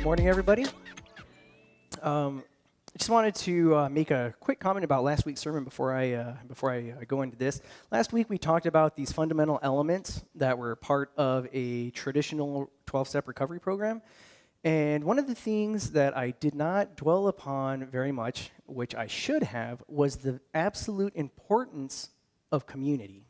Morning, everybody. I just wanted to make a quick comment about last week's sermon before I go into this. Last week we talked about these fundamental elements that were part of a traditional 12-step recovery program. And one of the things that I did not dwell upon very much, which I should have, was the absolute importance of community.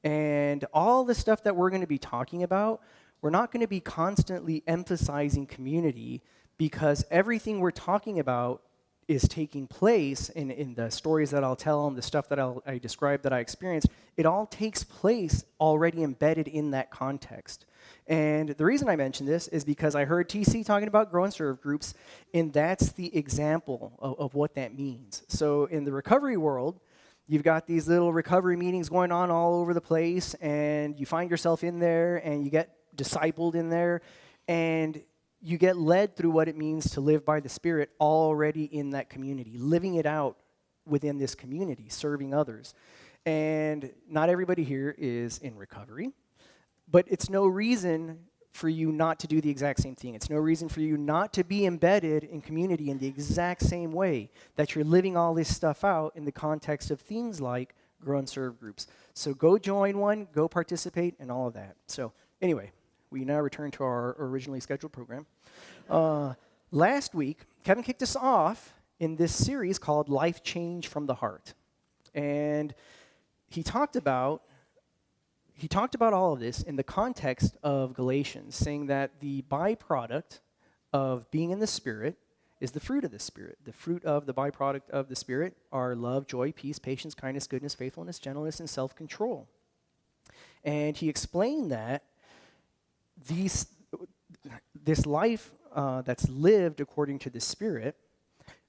And all the stuff that we're going to be talking about, we're not going to be constantly emphasizing community because everything we're talking about is taking place in the stories that I'll tell and the stuff that I describe that I experienced. It all takes place already embedded in that context. And the reason I mention this is because I heard TC talking about grow and serve groups, and that's the example of what that means. So in the recovery world, you've got these little recovery meetings going on all over the place, and you find yourself in there, and you get discipled in there, and you get led through what it means to live by the Spirit already in that community, living it out within this community, serving others. And not everybody here is in recovery, but it's no reason for you not to do the exact same thing. It's no reason for you not to be embedded in community in the exact same way that you're living all this stuff out in the context of things like grow and serve groups. So go join one, go participate, and all of that. So anyway, we now return to our originally scheduled program. Last week, Kevin kicked us off in this series called Life Change from the Heart. And he talked about all of this in the context of Galatians, saying that the byproduct of being in the Spirit is the fruit of the Spirit. The fruit of the byproduct of the Spirit are love, joy, peace, patience, kindness, goodness, faithfulness, gentleness, and self-control. And he explained that this life that's lived according to the Spirit,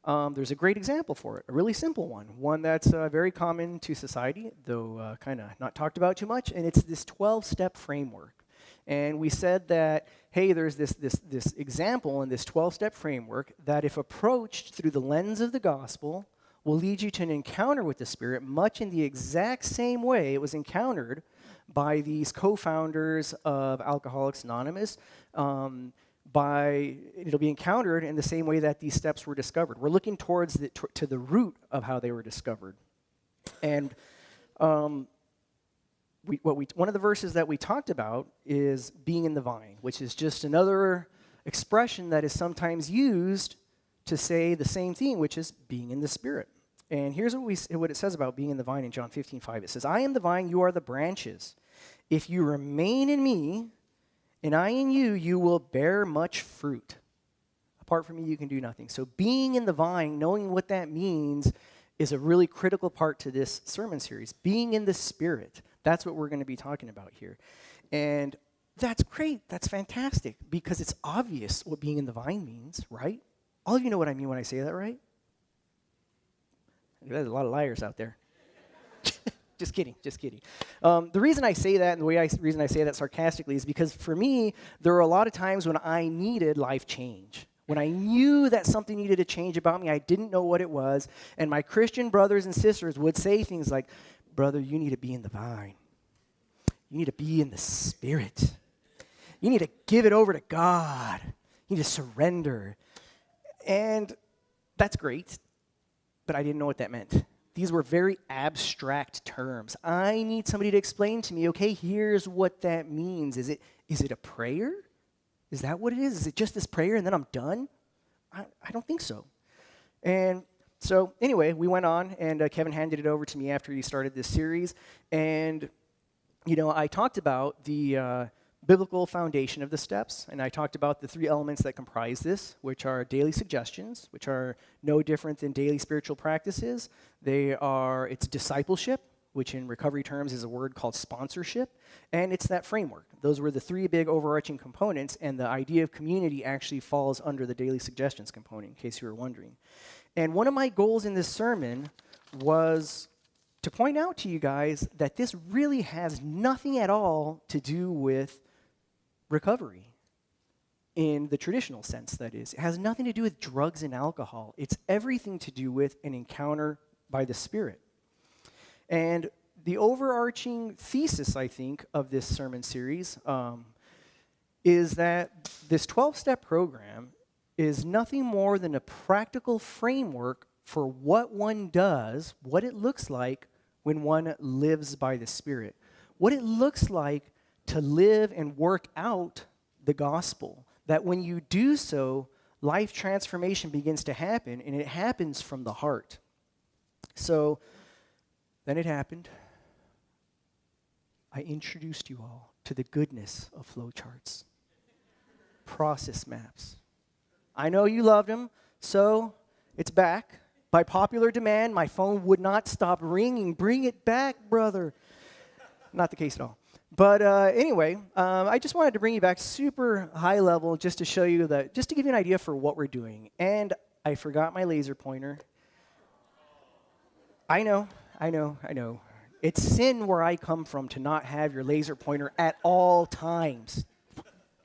there's a great example for it, a really simple one that's very common to society, though kind of not talked about too much, and it's this 12-step framework. And we said that, hey, there's this example in this 12-step framework that if approached through the lens of the gospel will lead you to an encounter with the Spirit much in the exact same way it was encountered by these co-founders of Alcoholics Anonymous. It'll be encountered in the same way that these steps were discovered. We're looking towards to the root of how they were discovered. And one of the verses that we talked about is being in the vine, which is just another expression that is sometimes used to say the same thing, which is being in the Spirit. And here's what it says about being in the vine in John 15:5. It says, I am the vine, you are the branches. If you remain in me, and I in you, you will bear much fruit. Apart from me, you can do nothing. So being in the vine, knowing what that means, is a really critical part to this sermon series. Being in the Spirit, that's what we're going to be talking about here. And that's great, that's fantastic, because it's obvious what being in the vine means, right? All of you know what I mean when I say that, right? There's a lot of liars out there. Just kidding. The reason I say that and the reason I say that sarcastically is because for me, there were a lot of times when I needed life change. When I knew that something needed to change about me, I didn't know what it was. And my Christian brothers and sisters would say things like, brother, you need to be in the vine. You need to be in the Spirit. You need to give it over to God. You need to surrender. And that's great, but I didn't know what that meant. These were very abstract terms. I need somebody to explain to me, okay, here's what that means. Is it a prayer? Is that what it is? Is it just this prayer and then I'm done? I don't think so. And so anyway, we went on, and Kevin handed it over to me after he started this series. And, I talked about the biblical foundation of the steps, and I talked about the three elements that comprise this, which are daily suggestions, which are no different than daily spiritual practices. It's discipleship, which in recovery terms is a word called sponsorship, and it's that framework. Those were the three big overarching components, and the idea of community actually falls under the daily suggestions component, in case you were wondering. And one of my goals in this sermon was to point out to you guys that this really has nothing at all to do with recovery in the traditional sense, that is. It has nothing to do with drugs and alcohol. It's everything to do with an encounter by the Spirit. And the overarching thesis, I think, of this sermon series is that this 12-step program is nothing more than a practical framework for what one does, what it looks like when one lives by the Spirit, what it looks like to live and work out the gospel. That when you do so, life transformation begins to happen, and it happens from the heart. So then it happened. I introduced you all to the goodness of flowcharts, process maps. I know you loved them, so it's back. By popular demand, my phone would not stop ringing. Bring it back, brother. Not the case at all. But anyway, I just wanted to bring you back super high level just to show you that, just to give you an idea for what we're doing. And I forgot my laser pointer. I know. It's sin where I come from to not have your laser pointer at all times.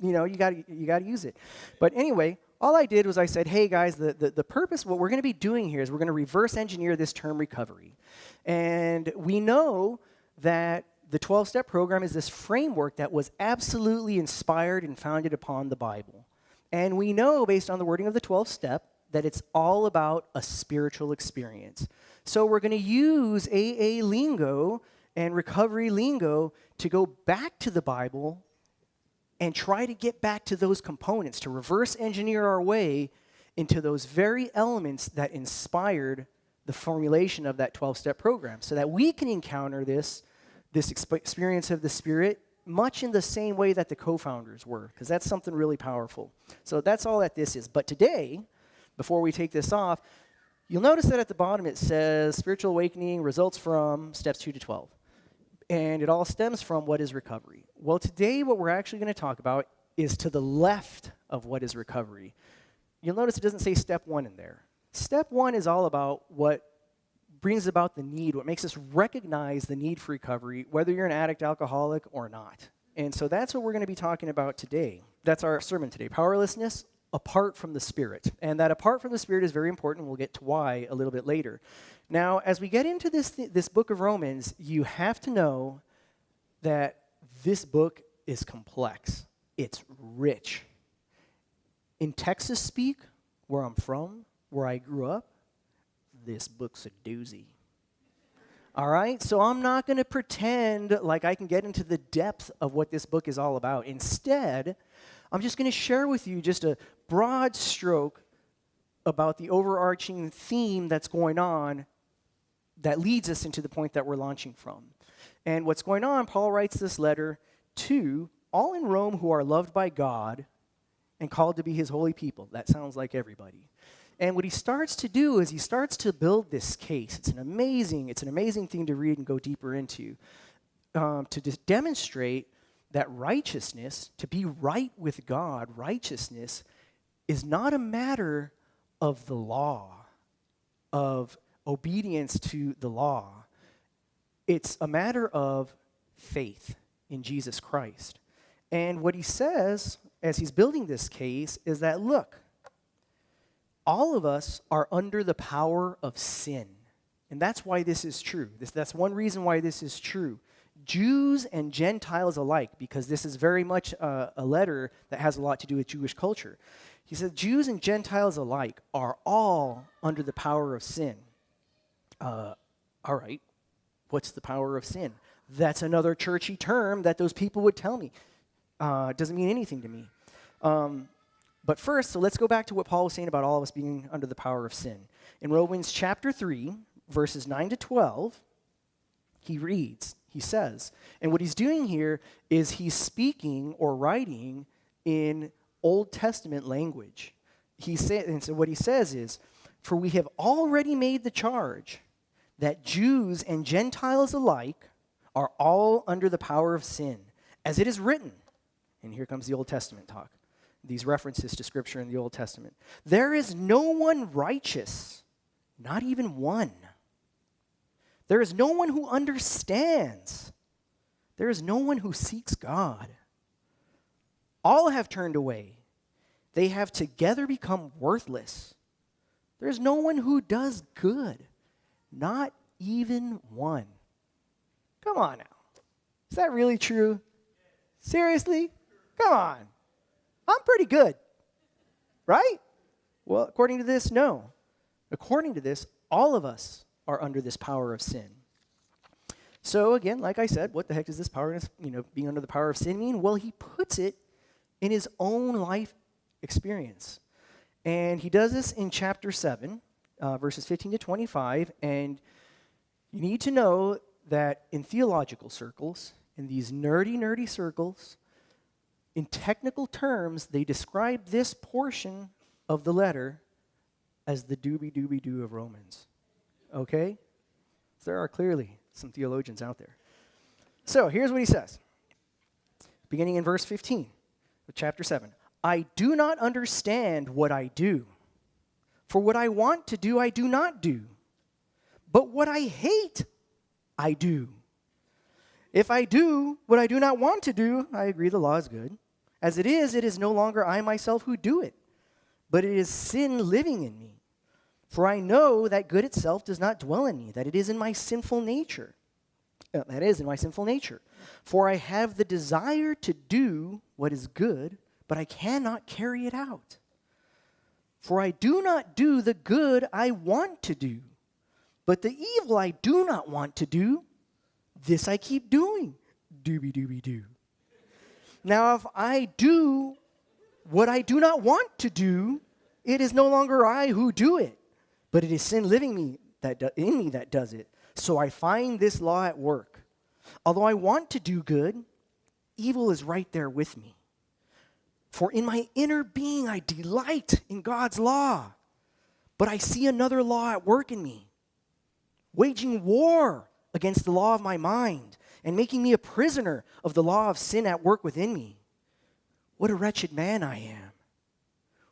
You know, you got to use it. But anyway, all I did was I said, hey guys, the purpose, what we're going to be doing here is we're going to reverse engineer this term recovery. And we know that the 12-step program is this framework that was absolutely inspired and founded upon the Bible. And we know, based on the wording of the 12th step, that it's all about a spiritual experience. So we're going to use AA lingo and recovery lingo to go back to the Bible and try to get back to those components, to reverse engineer our way into those very elements that inspired the formulation of that 12-step program, so that we can encounter this experience of the Spirit much in the same way that the co-founders were, because that's something really powerful. So that's all that this is. But today, before we take this off, you'll notice that at the bottom it says spiritual awakening results from steps 2 to 12. And it all stems from what is recovery. Well, today what we're actually going to talk about is to the left of what is recovery. You'll notice it doesn't say step 1 in there. Step 1 is all about what brings about the need, what makes us recognize the need for recovery, whether you're an addict, alcoholic, or not. And so that's what we're going to be talking about today. That's our sermon today, Powerlessness Apart from the Spirit. And that apart from the Spirit is very important. We'll get to why a little bit later. Now, as we get into this book of Romans, you have to know that this book is complex. It's rich. In Texas speak, where I'm from, where I grew up, this book's a doozy. All right? So I'm not going to pretend like I can get into the depth of what this book is all about. Instead, I'm just going to share with you just a broad stroke about the overarching theme that's going on that leads us into the point that we're launching from. And what's going on, Paul writes this letter to all in Rome who are loved by God and called to be his holy people. That sounds like everybody. And what he starts to do is he starts to build this case. It's an amazing thing to read and go deeper into, to just demonstrate that righteousness, to be right with God, righteousness is not a matter of the law, of obedience to the law. It's a matter of faith in Jesus Christ. And what he says as he's building this case is that, look, all of us are under the power of sin. And that's why this is true. That's one reason why this is true. Jews and Gentiles alike, because this is very much a letter that has a lot to do with Jewish culture. He said Jews and Gentiles alike are all under the power of sin. All right, what's the power of sin? That's another churchy term that those people would tell me. It doesn't mean anything to me. But first, so let's go back to what Paul was saying about all of us being under the power of sin. In Romans chapter 3, verses 9 to 12, he says, and what he's doing here is he's speaking or writing in Old Testament language. And so what he says is, for we have already made the charge that Jews and Gentiles alike are all under the power of sin, as it is written. And here comes the Old Testament talk. These references to Scripture in the Old Testament. There is no one righteous, not even one. There is no one who understands. There is no one who seeks God. All have turned away. They have together become worthless. There is no one who does good, not even one. Come on now. Is that really true? Seriously? Come on. I'm pretty good, right? Well, according to this, no. According to this, all of us are under this power of sin. So again, like I said, what the heck does this power, being under the power of sin mean? Well, he puts it in his own life experience. And he does this in chapter 7, verses 15 to 25. And you need to know that in theological circles, in these nerdy circles, in technical terms, they describe this portion of the letter as the doobie-doobie-doo of Romans. Okay? So there are clearly some theologians out there. So here's what he says, beginning in verse 15 of chapter 7. I do not understand what I do, for what I want to do, I do not do. But what I hate, I do. If I do what I do not want to do, I agree the law is good. As it is no longer I myself who do it, but it is sin living in me. For I know that good itself does not dwell in me, that it is in my sinful nature. For I have the desire to do what is good, but I cannot carry it out. For I do not do the good I want to do, but the evil I do not want to do, this I keep doing. Doobie-doobie-doo. Now if I do what I do not want to do, it is no longer I who do it, but it is sin living in me that does it. So I find this law at work. Although I want to do good, evil is right there with me. For in my inner being I delight in God's law, but I see another law at work in me, waging war against the law of my mind and making me a prisoner of the law of sin at work within me. What a wretched man I am.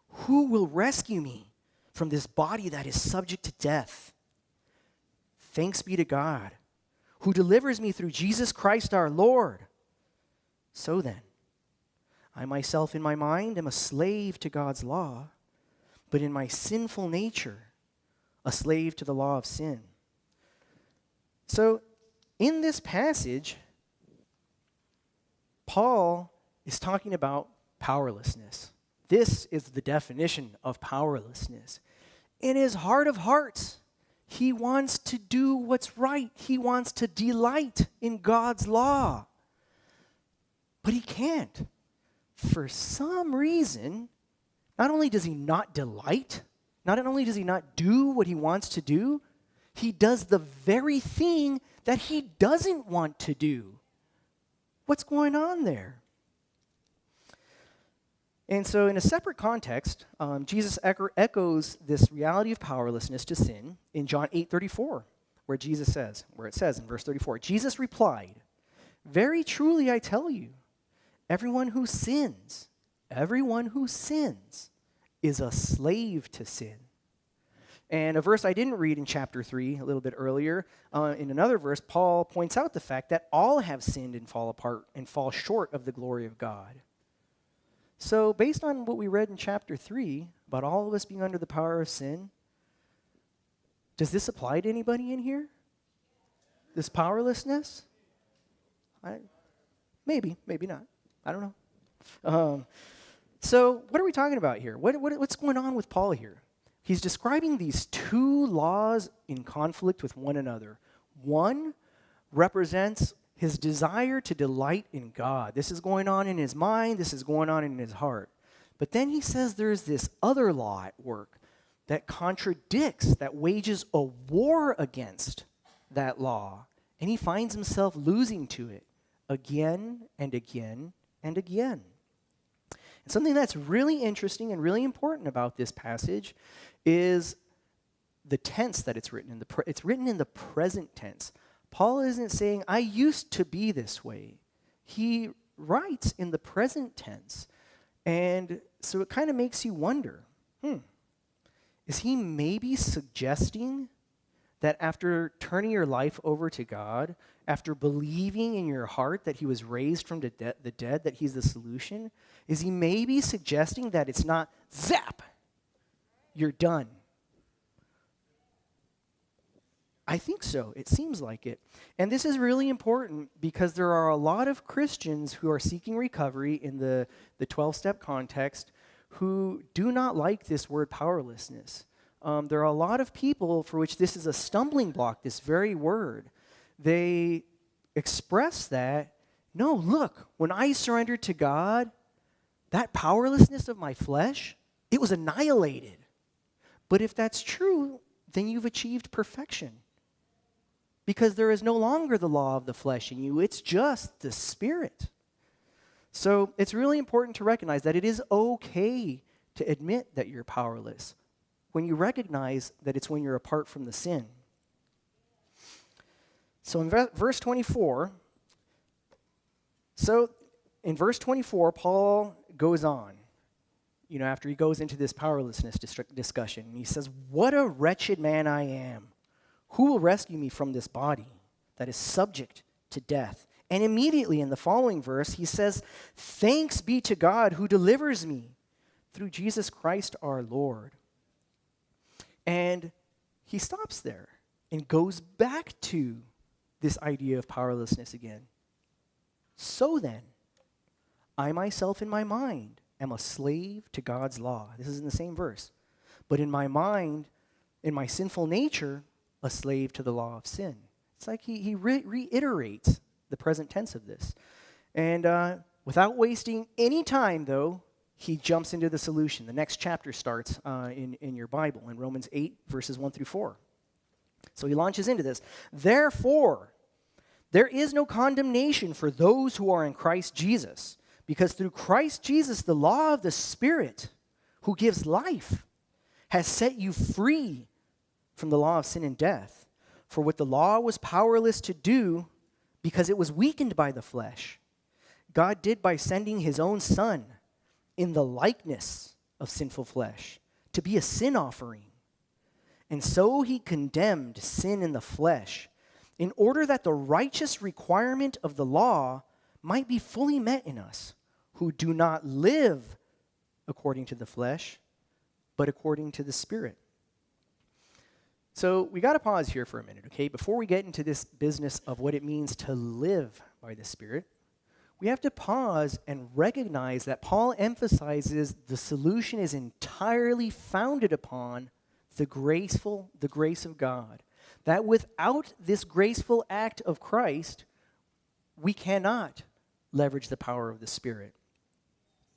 Who will rescue me from this body that is subject to death? Thanks be to God, who delivers me through Jesus Christ our Lord. So then, I myself in my mind am a slave to God's law, but in my sinful nature, a slave to the law of sin. So, in this passage, Paul is talking about powerlessness. This is the definition of powerlessness. In his heart of hearts, he wants to do what's right. He wants to delight in God's law. But he can't. For some reason, not only does he not delight, not only does he not do what he wants to do, he does the very thing that he doesn't want to do. What's going on there? And so in a separate context, Jesus echoes this reality of powerlessness to sin in John 8:34, where it says in verse 34, Jesus replied, "Very truly I tell you, everyone who sins is a slave to sin." And a verse I didn't read in chapter 3 a little bit earlier, in another verse, Paul points out the fact that all have sinned and fall short of the glory of God. So based on what we read in chapter 3, about all of us being under the power of sin, does this apply to anybody in here? This powerlessness? Maybe not. I don't know. So what are we talking about here? What's going on with Paul here? He's describing these two laws in conflict with one another. One represents his desire to delight in God. This is going on in his mind. This is going on in his heart. But then he says there's this other law at work that contradicts, that wages a war against that law. And he finds himself losing to it again and again and again. And something that's really interesting and really important about this passage is the tense that it's written in. It's written in the present tense. Paul isn't saying, I used to be this way. He writes in the present tense. And so it kind of makes you wonder, is he maybe suggesting that after turning your life over to God, after believing in your heart that he was raised from the dead, that he's the solution, is he maybe suggesting that it's not zap, you're done? I think so. It seems like it. And this is really important because there are a lot of Christians who are seeking recovery in the 12-step context who do not like this word powerlessness. There are a lot of people for which this is a stumbling block, this very word. They express that, no, look, when I surrendered to God, that powerlessness of my flesh, it was annihilated. But if that's true, then you've achieved perfection. Because there is no longer the law of the flesh in you, it's just the Spirit. So it's really important to recognize that it is okay to admit that you're powerless when you recognize that it's when you're apart from the sin. So in verse 24, Paul goes on, after he goes into this powerlessness discussion, and he says, "What a wretched man I am. Who will rescue me from this body that is subject to death?" And immediately in the following verse, he says, "Thanks be to God who delivers me through Jesus Christ our Lord." And he stops there and goes back to this idea of powerlessness again. "So then, I myself in my mind am a slave to God's law." This is in the same verse. "But in my mind, in my sinful nature, a slave to the law of sin." It's like he reiterates the present tense of this. And without wasting any time, though, he jumps into the solution. The next chapter starts in your Bible, in Romans 8, verses 1 through 4. So he launches into this. "Therefore, there is no condemnation for those who are in Christ Jesus, because through Christ Jesus, the law of the Spirit, who gives life, has set you free from the law of sin and death. For what the law was powerless to do, because it was weakened by the flesh, God did by sending his own Son in the likeness of sinful flesh to be a sin offering. And so he condemned sin in the flesh, in order that the righteous requirement of the law might be fully met in us, who do not live according to the flesh, but according to the Spirit." So we got to pause here for a minute, okay? Before we get into this business of what it means to live by the Spirit, we have to pause and recognize that Paul emphasizes the solution is entirely founded upon the grace of God. That without this graceful act of Christ, we cannot leverage the power of the Spirit.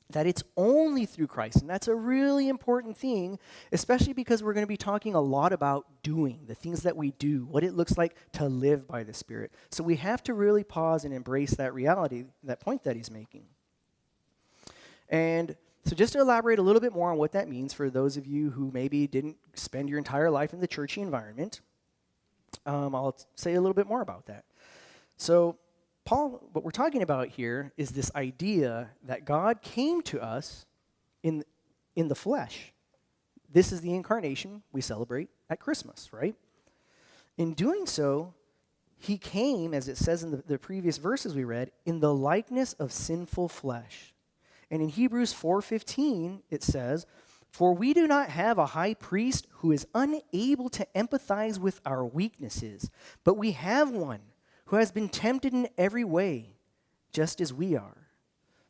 That it's only through Christ, and that's a really important thing, especially because we're going to be talking a lot about doing, the things that we do, what it looks like to live by the Spirit. So we have to really pause and embrace that reality, that point that he's making. And so just to elaborate a little bit more on what that means for those of you who maybe didn't spend your entire life in the churchy environment, I'll say a little bit more about that. So Paul, what we're talking about here is this idea that God came to us in the flesh. This is the incarnation we celebrate at Christmas, right? In doing so, he came, as it says in the previous verses we read, in the likeness of sinful flesh. And in Hebrews 4:15, it says, "For we do not have a high priest who is unable to empathize with our weaknesses, but we have one who has been tempted in every way, just as we are."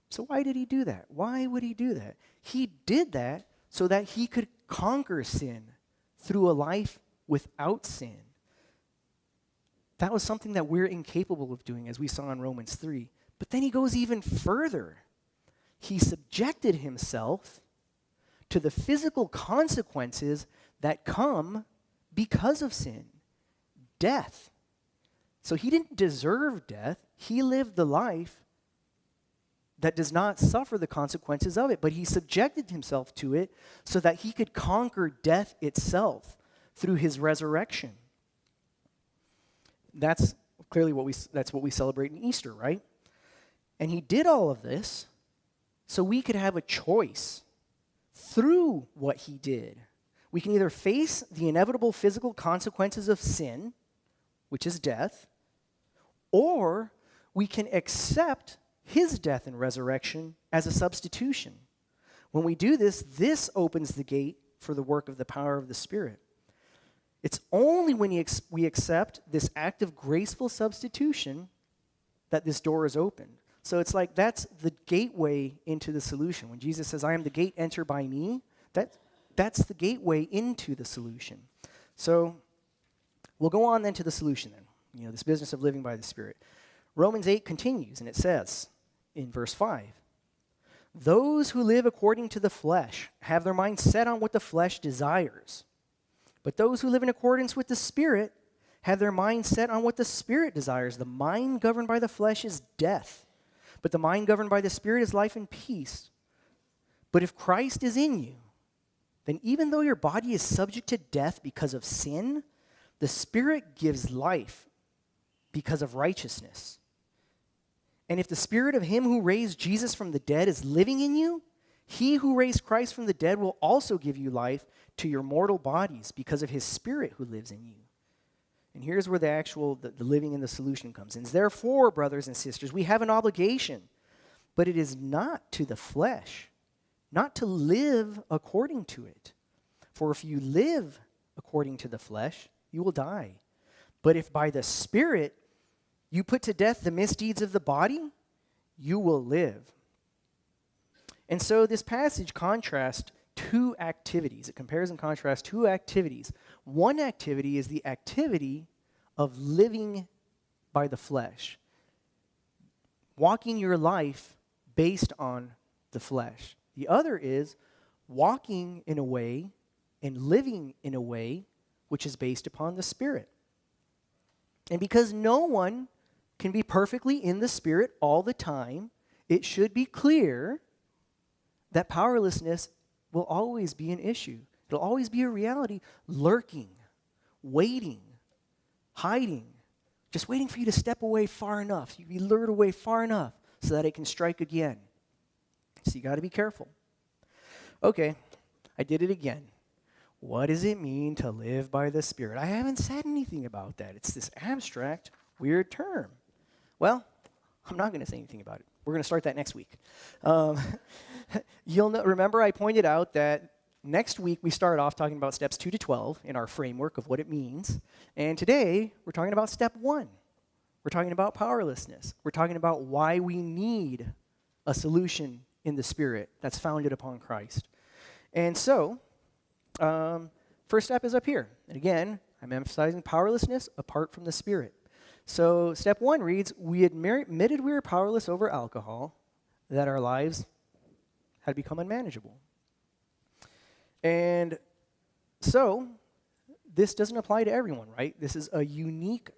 So why did he do that? Why would he do that? He did that so that he could conquer sin through a life without sin. That was something that we're incapable of doing, as we saw in Romans 3. But then he goes even further. He subjected himself to the physical consequences that come because of sin, death. So he didn't deserve death. He lived the life that does not suffer the consequences of it, but he subjected himself to it so that he could conquer death itself through his resurrection. That's clearly what we celebrate in Easter, right? And he did all of this so we could have a choice through what he did. We can either face the inevitable physical consequences of sin, which is death, or we can accept his death and resurrection as a substitution. When we do this, this opens the gate for the work of the power of the Spirit. It's only when we accept this act of graceful substitution that this door is opened. So it's like that's the gateway into the solution. When Jesus says, I am the gate, enter by me, that's the gateway into the solution. So we'll go on then to the solution then. This business of living by the Spirit. Romans 8 continues, and it says in verse 5, those who live according to the flesh have their mind set on what the flesh desires. But those who live in accordance with the Spirit have their mind set on what the Spirit desires. The mind governed by the flesh is death, but the mind governed by the Spirit is life and peace. But if Christ is in you, then even though your body is subject to death because of sin, the Spirit gives life because of righteousness. And if the Spirit of him who raised Jesus from the dead is living in you, he who raised Christ from the dead will also give you life to your mortal bodies because of his Spirit who lives in you. And here's where the living in the solution comes in. Therefore, brothers and sisters, we have an obligation, but it is not to the flesh, not to live according to it. For if you live according to the flesh, you will die. But if by the Spirit you put to death the misdeeds of the body, you will live. And so this passage contrasts two activities. It compares and contrasts two activities. One activity is the activity of living by the flesh, walking your life based on the flesh. The other is walking in a way and living in a way which is based upon the Spirit. And because no one can be perfectly in the Spirit all the time, it should be clear that powerlessness will always be an issue. It'll always be a reality, lurking, waiting, hiding, just waiting for you to step away far enough. You be lured away far enough so that it can strike again. So you got to be careful. Okay, I did it again. What does it mean to live by the Spirit? I haven't said anything about that. It's this abstract, weird term. Well, I'm not going to say anything about it. We're going to start that next week. Remember I pointed out that next week we start off talking about steps 2 to 12 in our framework of what it means. And today we're talking about step 1. We're talking about powerlessness. We're talking about why we need a solution in the Spirit that's founded upon Christ. And so, first step is up here. And again, I'm emphasizing powerlessness apart from the Spirit. So step 1 reads, we admitted we were powerless over alcohol, that our lives had become unmanageable. And so this doesn't apply to everyone, right? This is a unique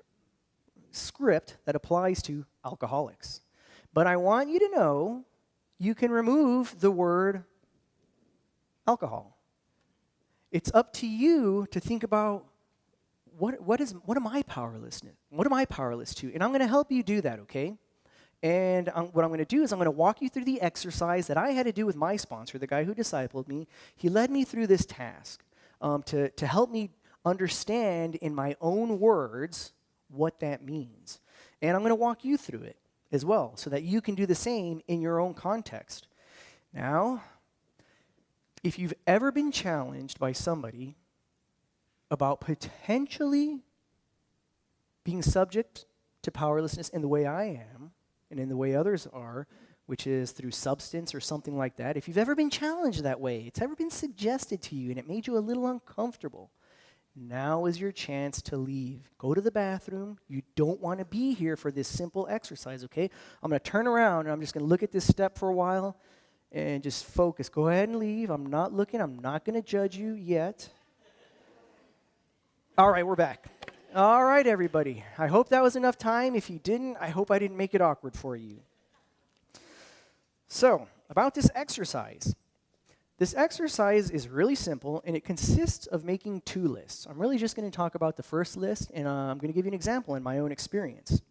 script that applies to alcoholics. But I want you to know you can remove the word alcohol. It's up to you to think about what am I powerless? What am I powerless to? And I'm going to help you do that, okay? And what I'm going to do is I'm going to walk you through the exercise that I had to do with my sponsor, the guy who discipled me. He led me through this task to help me understand in my own words what that means. And I'm going to walk you through it as well so that you can do the same in your own context. Now, if you've ever been challenged by somebody about potentially being subject to powerlessness in the way I am and in the way others are, which is through substance or something like that, if you've ever been challenged that way, it's ever been suggested to you and it made you a little uncomfortable, now is your chance to leave. Go to the bathroom. You don't want to be here for this simple exercise, okay? I'm going to turn around and I'm just going to look at this step for a while and just focus. Go ahead and leave. I'm not looking. I'm not going to judge you yet. All right, we're back. All right, everybody. I hope that was enough time. If you didn't, I hope I didn't make it awkward for you. So, about this exercise. This exercise is really simple, and it consists of making 2 lists. I'm really just going to talk about the first list, and I'm going to give you an example in my own experience.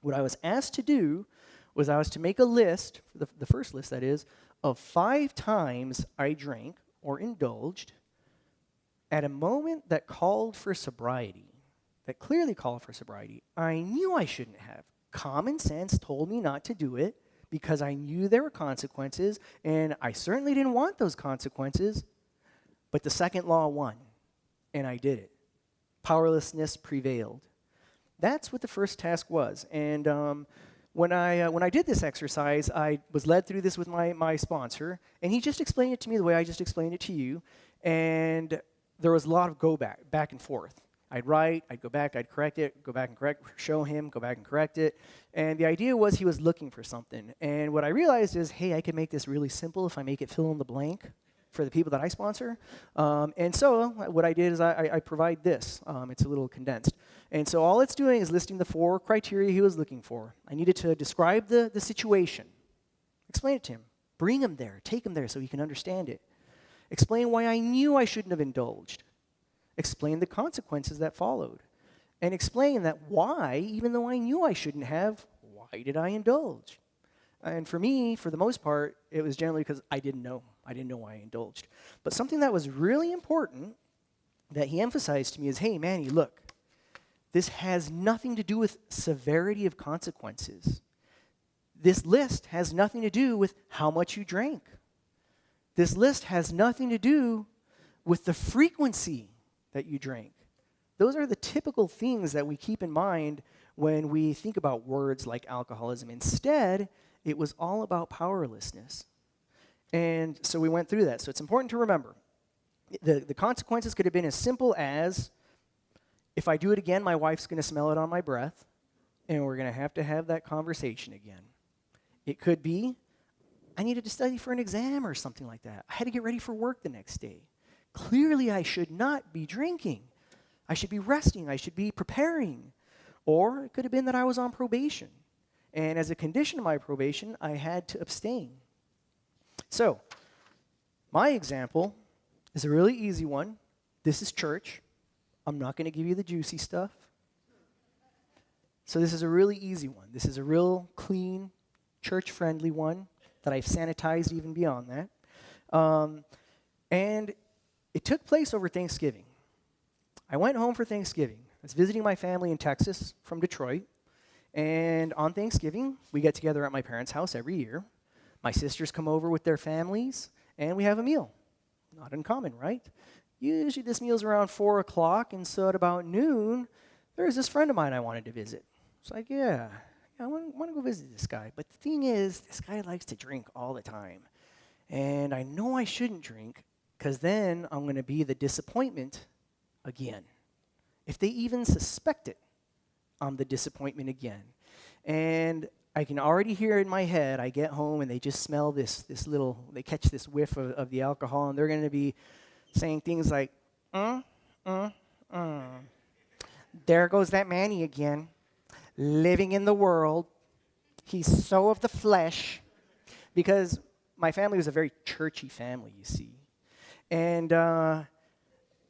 What I was asked to do was I was to make a list, the first list that is, of 5 times I drank or indulged at a moment that called for sobriety, that clearly called for sobriety. I knew I shouldn't have. Common sense told me not to do it because I knew there were consequences, and I certainly didn't want those consequences, but the second law won, and I did it. Powerlessness prevailed. That's what the first task was, and when I did this exercise, I was led through this with my sponsor, and he just explained it to me the way I just explained it to you, and there was a lot of back and forth. I'd write, I'd go back, I'd correct it, go back and correct, show him, go back and correct it, and the idea was he was looking for something, and what I realized is, hey, I can make this really simple if I make it fill in the blank for the people that I sponsor, and so what I did is I provide this. It's a little condensed. And so all it's doing is listing the 4 criteria he was looking for. I needed to describe the situation, explain it to him, bring him there, take him there so he can understand it, explain why I knew I shouldn't have indulged, explain the consequences that followed, and explain that why, even though I knew I shouldn't have, why did I indulge? And for me, for the most part, it was generally because I didn't know. I didn't know why I indulged. But something that was really important that he emphasized to me is, hey, Manny, look, this has nothing to do with severity of consequences. This list has nothing to do with how much you drank. This list has nothing to do with the frequency that you drank. Those are the typical things that we keep in mind when we think about words like alcoholism. Instead, it was all about powerlessness. And so we went through that. So it's important to remember. The consequences could have been as simple as, if I do it again, my wife's going to smell it on my breath, and we're going to have that conversation again. It could be, I needed to study for an exam or something like that. I had to get ready for work the next day. Clearly, I should not be drinking. I should be resting. I should be preparing. Or it could have been that I was on probation. And as a condition of my probation, I had to abstain. So, my example is a really easy one. This is church. I'm not going to give you the juicy stuff. So this is a really easy one. This is a real clean, church-friendly one that I've sanitized even beyond that. And it took place over Thanksgiving. I went home for Thanksgiving. I was visiting my family in Texas from Detroit. And on Thanksgiving, we get together at my parents' house every year. My sisters come over with their families, and we have a meal. Not uncommon, right? Usually this meal's around 4 o'clock, and so at about noon, there's this friend of mine I wanted to visit. It's like, yeah, I want to go visit this guy. But the thing is, this guy likes to drink all the time. And I know I shouldn't drink, because then I'm going to be the disappointment again. If they even suspect it, I'm the disappointment again. And I can already hear in my head, I get home and they just smell this little, they catch this whiff of the alcohol, and they're going to be saying things like, there goes that Manny again, living in the world. He's so of the flesh. Because my family was a very churchy family, you see. And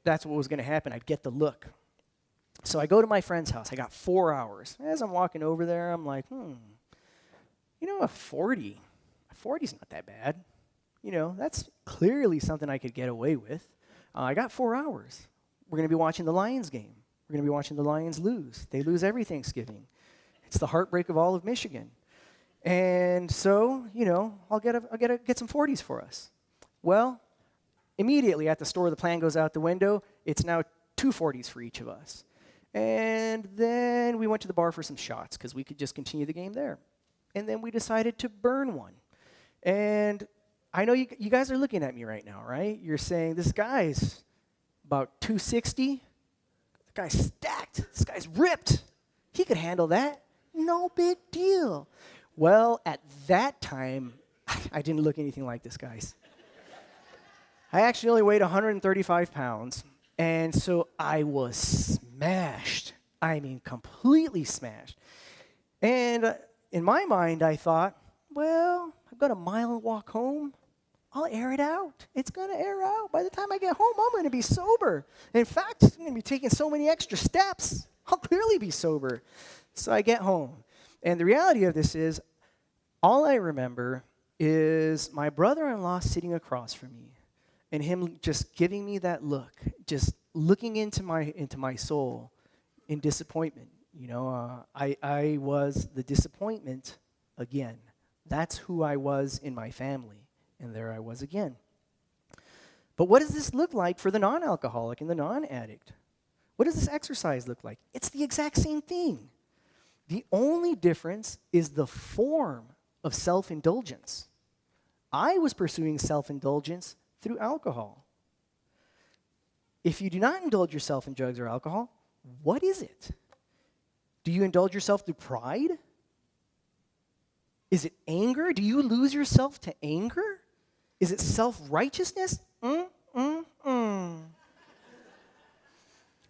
that's what was going to happen. I'd get the look. So I go to my friend's house. I got 4 hours. As I'm walking over there, I'm like, a 40. A 40's not that bad. That's clearly something I could get away with. I got 4 hours. We're going to be watching the Lions game. We're going to be watching the Lions lose. They lose every Thanksgiving. It's the heartbreak of all of Michigan. And so, I'll get some 40s for us. Well, immediately at the store, the plan goes out the window. It's now 2 40s for each of us. And then we went to the bar for some shots because we could just continue the game there. And then we decided to burn one. And I know you guys are looking at me right now, right? You're saying, this guy's about 260. The guy's stacked. This guy's ripped. He could handle that. No big deal. Well, at that time, I didn't look anything like this, guys. I actually only weighed 135 pounds. And so I was smashed. I mean, completely smashed. And in my mind, I thought, well, I've got a mile walk home. I'll air it out. It's going to air out. By the time I get home, I'm going to be sober. In fact, I'm going to be taking so many extra steps. I'll clearly be sober. So I get home. And the reality of this is, all I remember is my brother-in-law sitting across from me. And him just giving me that look, just looking into my soul in disappointment. I was the disappointment again. That's who I was in my family, and there I was again. But what does this look like for the non-alcoholic and the non-addict? What does this exercise look like? It's the exact same thing. The only difference is the form of self-indulgence. I was pursuing self-indulgence through alcohol. If you do not indulge yourself in drugs or alcohol, what is it? Do you indulge yourself through pride? Is it anger? Do you lose yourself to anger? Is it self-righteousness?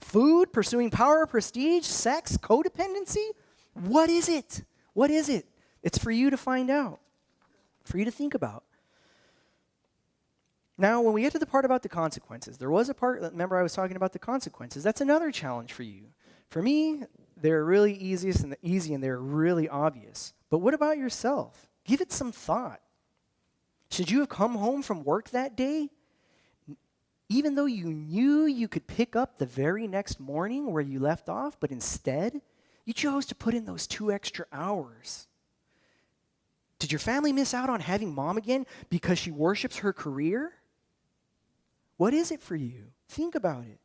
Food, pursuing power, prestige, sex, codependency? What is it? What is it? It's for you to find out, for you to think about. Now, when we get to the part about the consequences, there was a part, remember I was talking about the consequences. That's another challenge for you. For me, they're really easy and they're really obvious. But what about yourself? Give it some thought. Should you have come home from work that day, even though you knew you could pick up the very next morning where you left off, but instead, you chose to put in those 2 extra hours? Did your family miss out on having mom again because she worships her career? What is it for you? Think about it.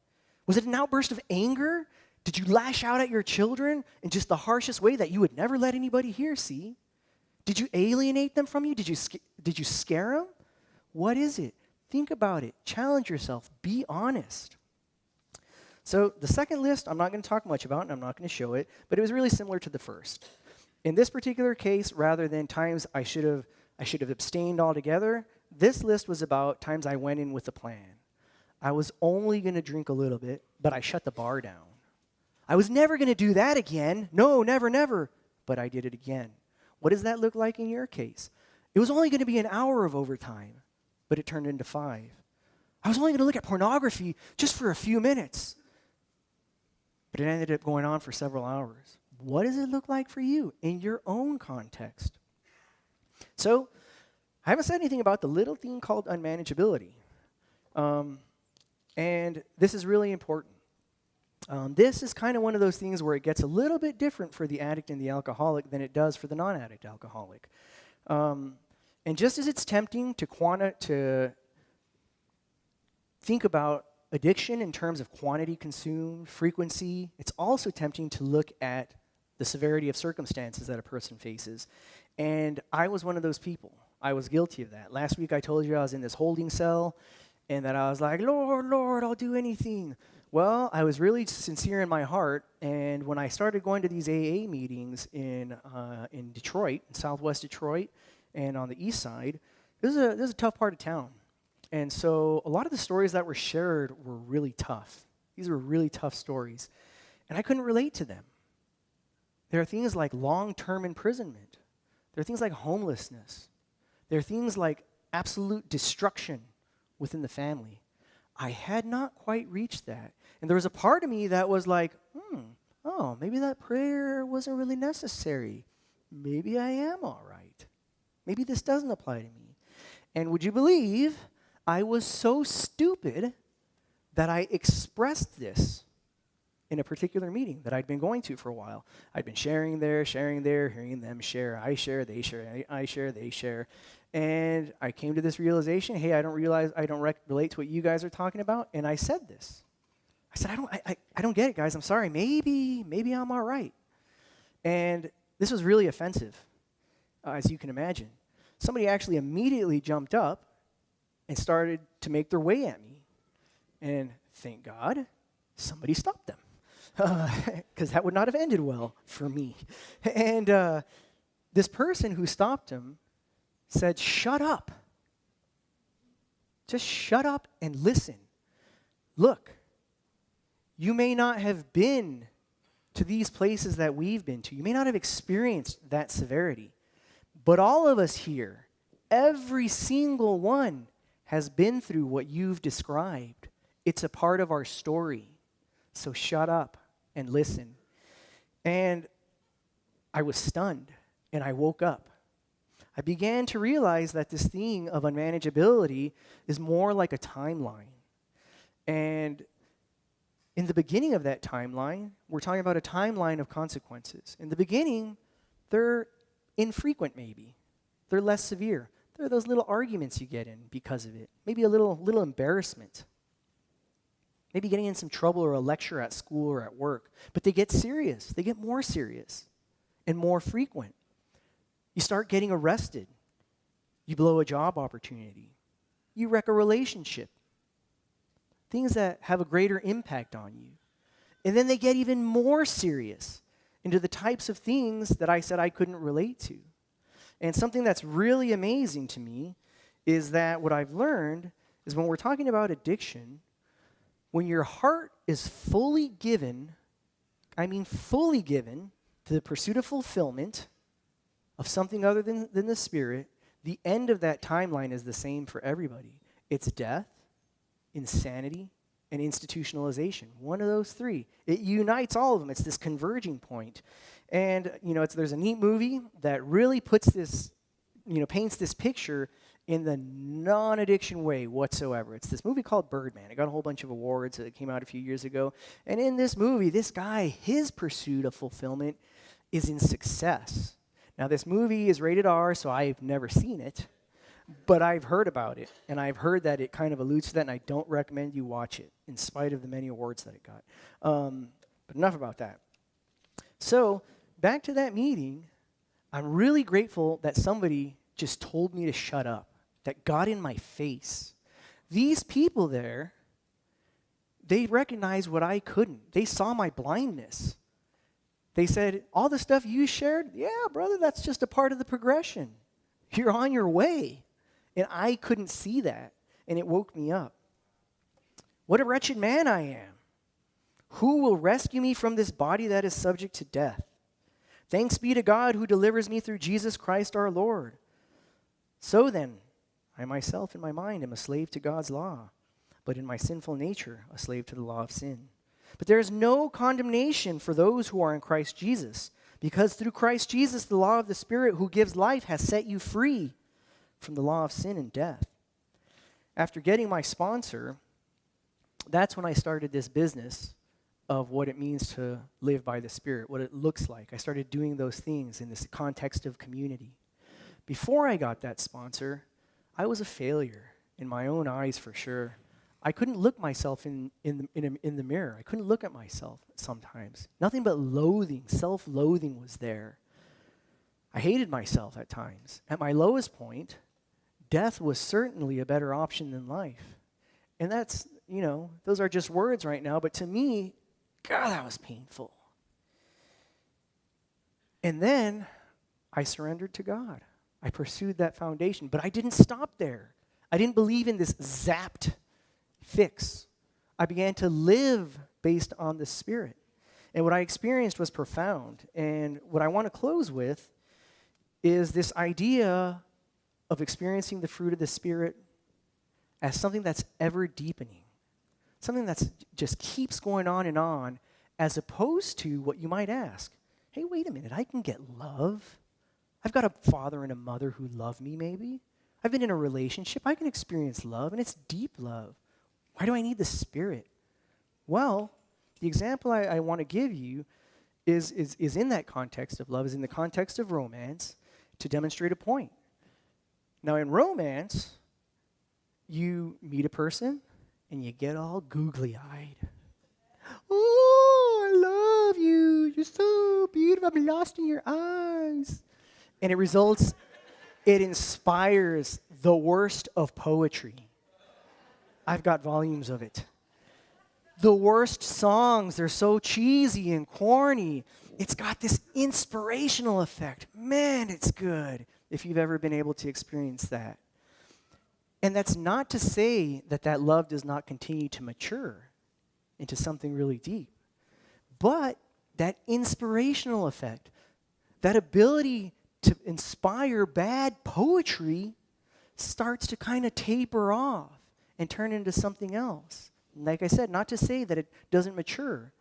Was it an outburst of anger? Did you lash out at your children in just the harshest way that you would never let anybody hear, see? Did you alienate them from you? Did you scare them? What is it? Think about it. Challenge yourself. Be honest. So the second list, I'm not going to talk much about, and I'm not going to show it, but it was really similar to the first. In this particular case, rather than times I should have abstained altogether, this list was about times I went in with a plan. I was only going to drink a little bit, but I shut the bar down. I was never going to do that again. No, never, never. But I did it again. What does that look like in your case? It was only going to be an hour of overtime, but it turned into 5. I was only going to look at pornography just for a few minutes, but it ended up going on for several hours. What does it look like for you in your own context? So, I haven't said anything about the little thing called unmanageability. And this is really important. This is kind of one of those things where it gets a little bit different for the addict and the alcoholic than it does for the non-addict alcoholic. And just as it's tempting to think about addiction in terms of quantity consumed, frequency, it's also tempting to look at the severity of circumstances that a person faces. And I was one of those people. I was guilty of that. Last week I told you I was in this holding cell and that I was like, Lord, Lord, I'll do anything. Well, I was really sincere in my heart, and when I started going to these AA meetings in Detroit, in southwest Detroit, and on the east side, this is a tough part of town. And so a lot of the stories that were shared were really tough. These were really tough stories, and I couldn't relate to them. There are things like long-term imprisonment. There are things like homelessness. There are things like absolute destruction within the family. I had not quite reached that. And there was a part of me that was like, maybe that prayer wasn't really necessary. Maybe I am all right. Maybe this doesn't apply to me. And would you believe I was so stupid that I expressed this in a particular meeting that I'd been going to for a while. I'd been sharing there, hearing them share. I share, they share, I share, they share. And I came to this realization, hey, I don't relate to what you guys are talking about, and I said this. I said, I don't get it, guys. I'm sorry. Maybe I'm all right. And this was really offensive, as you can imagine. Somebody actually immediately jumped up and started to make their way at me. And thank God, somebody stopped them, because that would not have ended well for me. And this person who stopped him said, shut up. Just shut up and listen. Look, you may not have been to these places that we've been to. You may not have experienced that severity. But all of us here, every single one, has been through what you've described. It's a part of our story. So shut up and listen. And I was stunned, and I woke up. I began to realize that this thing of unmanageability is more like a timeline. And in the beginning of that timeline, we're talking about a timeline of consequences. In the beginning, they're infrequent maybe. They're less severe. There are those little arguments you get in because of it. Maybe a little embarrassment. Maybe getting in some trouble or a lecture at school or at work. But they get serious. They get more serious. and more frequent. You start getting arrested. You blow a job opportunity. You wreck a relationship. Things that have a greater impact on you. And then they get even more serious into the types of things that I said I couldn't relate to. And something that's really amazing to me is that what I've learned is when we're talking about addiction, when your heart is fully given, I mean fully given, to the pursuit of fulfillment of something other than the Spirit, the end of that timeline is the same for everybody. It's death, insanity, and institutionalization. One of those three. It unites all of them. It's this converging point. And, there's a neat movie that really puts this, paints this picture in the non-addiction way whatsoever. It's this movie called Birdman. It got a whole bunch of awards. It came out a few years ago. And in this movie, this guy, his pursuit of fulfillment is in success. Now, this movie is rated R, so I've never seen it. But I've heard about it, and I've heard that it kind of alludes to that, and I don't recommend you watch it, in spite of the many awards that it got. But enough about that. So, back to that meeting, I'm really grateful that somebody just told me to shut up, that got in my face. These people there, they recognized what I couldn't. They saw my blindness. They said, all the stuff you shared, yeah, brother, that's just a part of the progression. You're on your way. And I couldn't see that, and it woke me up. What a wretched man I am. Who will rescue me from this body that is subject to death? Thanks be to God who delivers me through Jesus Christ our Lord. So then, I myself in my mind am a slave to God's law, but in my sinful nature a slave to the law of sin. But there is no condemnation for those who are in Christ Jesus, because through Christ Jesus the law of the Spirit who gives life has set you free from the law of sin and death. After getting my sponsor, that's when I started this business of what it means to live by the Spirit, what it looks like. I started doing those things in this context of community. Before I got that sponsor, I was a failure in my own eyes for sure. I couldn't look myself in the mirror. I couldn't look at myself sometimes. Nothing but loathing, self-loathing was there. I hated myself at times. At my lowest point, death was certainly a better option than life. And that's, those are just words right now, but to me, God, that was painful. And then I surrendered to God. I pursued that foundation, but I didn't stop there. I didn't believe in this zapped fix. I began to live based on the Spirit. And what I experienced was profound. And what I want to close with is this idea of experiencing the fruit of the Spirit as something that's ever deepening, something that just keeps going on, as opposed to what you might ask. Hey, wait a minute, I can get love. I've got a father and a mother who love me, maybe. I've been in a relationship. I can experience love, and it's deep love. Why do I need the Spirit? Well, the example I want to give you is in that context of love, is in the context of romance, to demonstrate a point. Now, in romance, you meet a person, and you get all googly-eyed. Oh, I love you. You're so beautiful. I'm lost in your eyes. And it inspires the worst of poetry. I've got volumes of it. The worst songs, they're so cheesy and corny. It's got this inspirational effect. Man, it's good if you've ever been able to experience that. And that's not to say that love does not continue to mature into something really deep. But that inspirational effect, that ability to inspire bad poetry starts to kind of taper off and turn into something else. Like I said, not to say that it doesn't mature.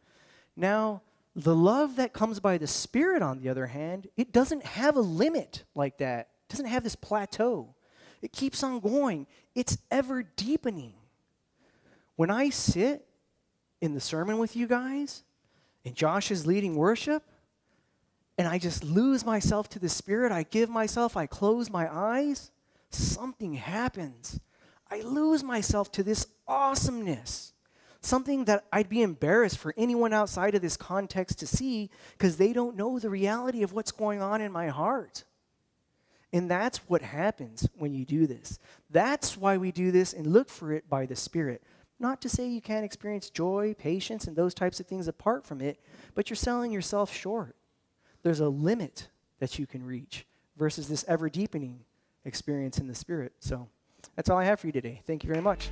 Now, the love that comes by the Spirit, on the other hand, it doesn't have a limit like that. It doesn't have this plateau. It keeps on going. It's ever deepening. When I sit in the sermon with you guys, and Josh is leading worship, and I just lose myself to the Spirit, I close my eyes, something happens. I lose myself to this awesomeness. something that I'd be embarrassed for anyone outside of this context to see because they don't know the reality of what's going on in my heart. And that's what happens when you do this. That's why we do this and look for it by the Spirit. Not to say you can't experience joy, patience, and those types of things apart from it, but you're selling yourself short. There's a limit that you can reach versus this ever-deepening experience in the Spirit. So that's all I have for you today. Thank you very much.